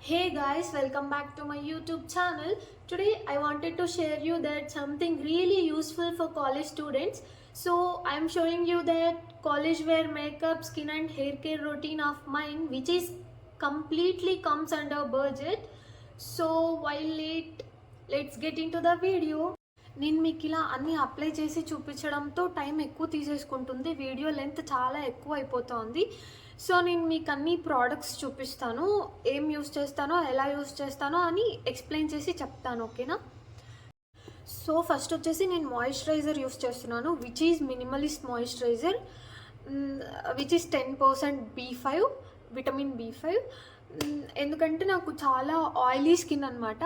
Hey guys, welcome back to my YouTube channel. Today I wanted to share you that something really useful for college students. So I'm showing you that college wear makeup, skin and hair care routine of mine, which is completely comes under budget. So while let's get into the video. నేను మీకు ఇలా అన్నీ apply చేసి చూపించడంతో time ఎక్కువ తీసేసుకుంటుంది, video length చాలా ఎక్కువ అయిపోతుంది. So నేను మీకు అన్ని ప్రోడక్ట్స్ చూపిస్తాను, ఏం యూస్ చేస్తానో ఎలా యూస్ చేస్తానో అని ఎక్స్ప్లెయిన్ చేసి చెప్తాను, ఓకేనా? సో ఫస్ట్ వచ్చేసి నేను మాయిశ్చరైజర్ యూస్ చేస్తున్నాను, which is minimalist moisturiser, which is 10% B5 vitamin B5. ఎందుకంటే నాకు చాలా ఆయిలీ స్కిన్ అనమాట.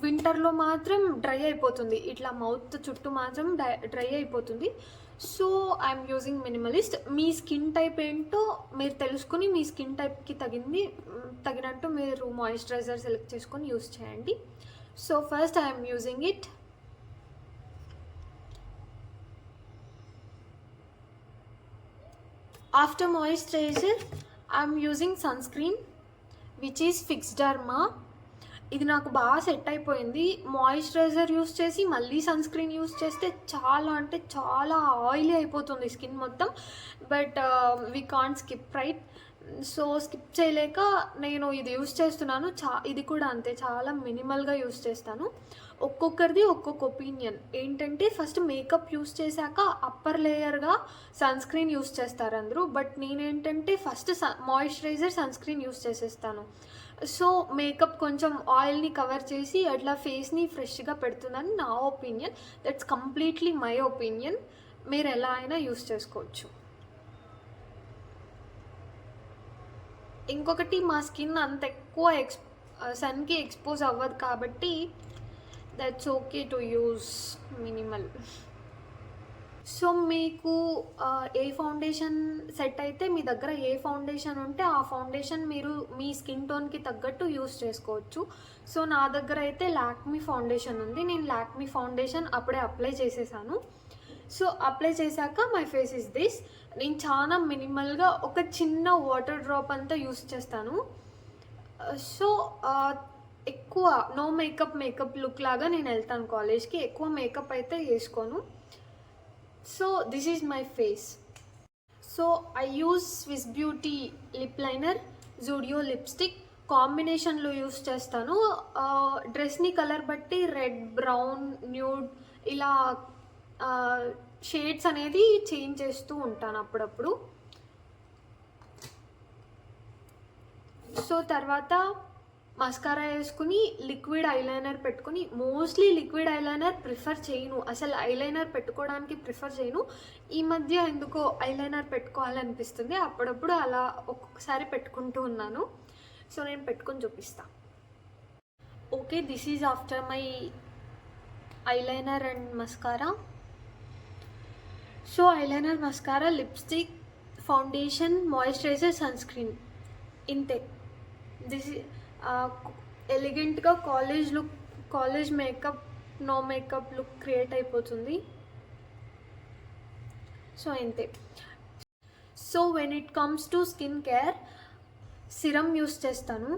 వింటర్లో మాత్రం డ్రై అయిపోతుంది, ఇట్లా మౌత్ చుట్టూ మాత్రం డ్రై అయిపోతుంది. So I'm using minimalist. మీ స్కిన్ టైప్ ఏంటో మీరు తెలుసుకుని మీ స్కిన్ టైప్కి తగినట్టు మీరు మాయిశ్చరైజర్ సెలెక్ట్ చేసుకొని యూస్ చేయండి. So first I'm using it. After moisturiser I'm using sunscreen which is Fixderma. ఇది నాకు బాగా సెట్ అయిపోయింది. మాయిశ్చరైజర్ యూస్ చేసి మళ్ళీ సన్ స్క్రీన్ యూస్ చేస్తే చాలా అంటే చాలా ఆయిలీ అయిపోతుంది స్కిన్ మొత్తం. But we can't skip, right? So skip చేయలేక నేను ఇది యూస్ చేస్తున్నాను. ఇది కూడా అంతే, చాలా మినిమల్గా యూస్ చేస్తాను. ఒక్కొక్కరిది ఒక్కొక్క ఒపీనియన్ ఏంటంటే, ఫస్ట్ మేకప్ యూస్ చేశాక అప్పర్ లేయర్గా సన్ స్క్రీన్ యూస్ చేస్తారు అందరూ. బట్ నేనేంటంటే first moisturiser sunscreen use చేసేస్తాను. సో మేకప్ కొంచెం ఆయిల్ని కవర్ చేసి అట్లా ఫేస్ని ఫ్రెష్గా పెడుతుందని నా opinion. That's completely my opinion. మీరు ఎలా అయినా యూస్ చేసుకోవచ్చు. ఇంకొకటి, మా స్కిన్ అంత ఎక్కువ సన్కి ఎక్స్పోజ్ అవ్వదు కాబట్టి that's okay to use minimal. So మీకు ఏ ఫౌండేషన్ సెట్ అయితే, మీ దగ్గర ఏ ఫౌండేషన్ ఉంటే ఆ ఫౌండేషన్ మీరు మీ స్కిన్ టోన్కి తగ్గట్టు యూస్ చేసుకోవచ్చు. సో నా దగ్గర అయితే లాక్మీ ఫౌండేషన్ ఉంది. నేను లాక్మీ ఫౌండేషన్ అప్పుడే అప్లై చేసేసాను. సో అప్లై చేశాక మై ఫేస్ ఇస్ దిస్. నేను చాలా మినిమల్గా ఒక చిన్న వాటర్ డ్రాప్ అంతా యూస్ చేస్తాను. సో ఎక్కువ నో మేకప్ లుక్ లాగా నేను వెళ్తాను కాలేజ్కి. ఎక్కువ మేకప్ అయితే వేసుకోను. So this is my face. So I use Swiss Beauty lip liner, Zudio lipstick కాంబినేషన్లో యూస్ చేస్తాను. డ్రెస్ని కలర్ బట్టి రెడ్, బ్రౌన్, న్యూడ్ ఇలా షేడ్స్ అనేది చేంజ్ చేస్తూ ఉంటాను అప్పుడప్పుడు. సో తర్వాత మస్కారా వేసుకుని లిక్విడ్ ఐలైనర్ పెట్టుకుని, మోస్ట్లీ లిక్విడ్ ఐలైనర్ ప్రిఫర్ చేయను, అసలు ఐలైనర్ పెట్టుకోవడానికి ప్రిఫర్ చేయను. ఈ మధ్య ఎందుకో ఐలైనర్ పెట్టుకోవాలనిపిస్తుంది, అప్పుడప్పుడు అలా ఒక్కొక్కసారి పెట్టుకుంటూ ఉన్నాను. సో నేను పెట్టుకొని చూపిస్తా. Okay, this is after my eyeliner and mascara. So eyeliner, mascara, lipstick, foundation, moisturiser, sunscreen, ఇంతే. దిస్ ఎలిగెంట్గా college makeup, no makeup look create అయిపోతుంది. సో ఇంతే. So when it comes to skin care, serum use చేస్తాను.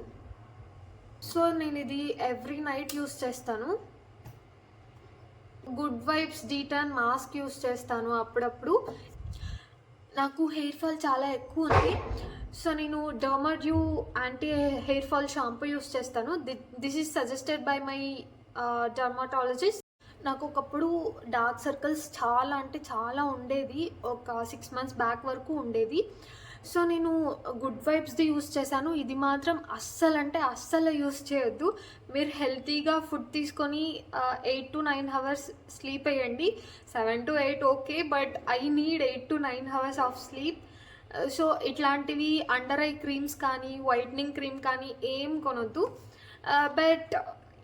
So నేను ఇది every night use చేస్తాను. Good vibes detan mask use చేస్తాను అప్పుడప్పుడు. నాకు హెయిర్ ఫాల్ చాలా ఎక్కువ ఉంది. సో నేను Dermadew anti hair fall shampoo use చేస్తాను. This is suggested by my dermatologist. నాకు ఒకప్పుడు డార్క్ సర్కిల్స్ చాలా అంటే చాలా ఉండేది, ఒక 6 months బ్యాక్ వరకు ఉండేది. సో నేను గుడ్ వైబ్స్ది యూస్ చేశాను. ఇది మాత్రం అస్సలు అంటే అస్సలు యూస్ చేయొద్దు. మీరు హెల్తీగా ఫుడ్ తీసుకొని 8 to 9 hours స్లీప్ వేయండి. 7 to 8 okay, but I need 8 to 9 hours of sleep. So ఇట్లాంటివి అండర్ ఐ క్రీమ్స్ కానీ వైట్నింగ్ క్రీమ్ కానీ ఏం కొనొద్దు. బట్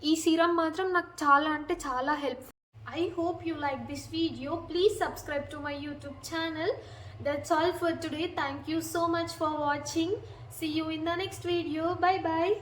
ఈ సీరం మాత్రం నాకు చాలా అంటే చాలా helpful. I hope you like this video. Please subscribe to my YouTube channel. That's all for today. Thank you so much for watching. See you in the next video. Bye bye.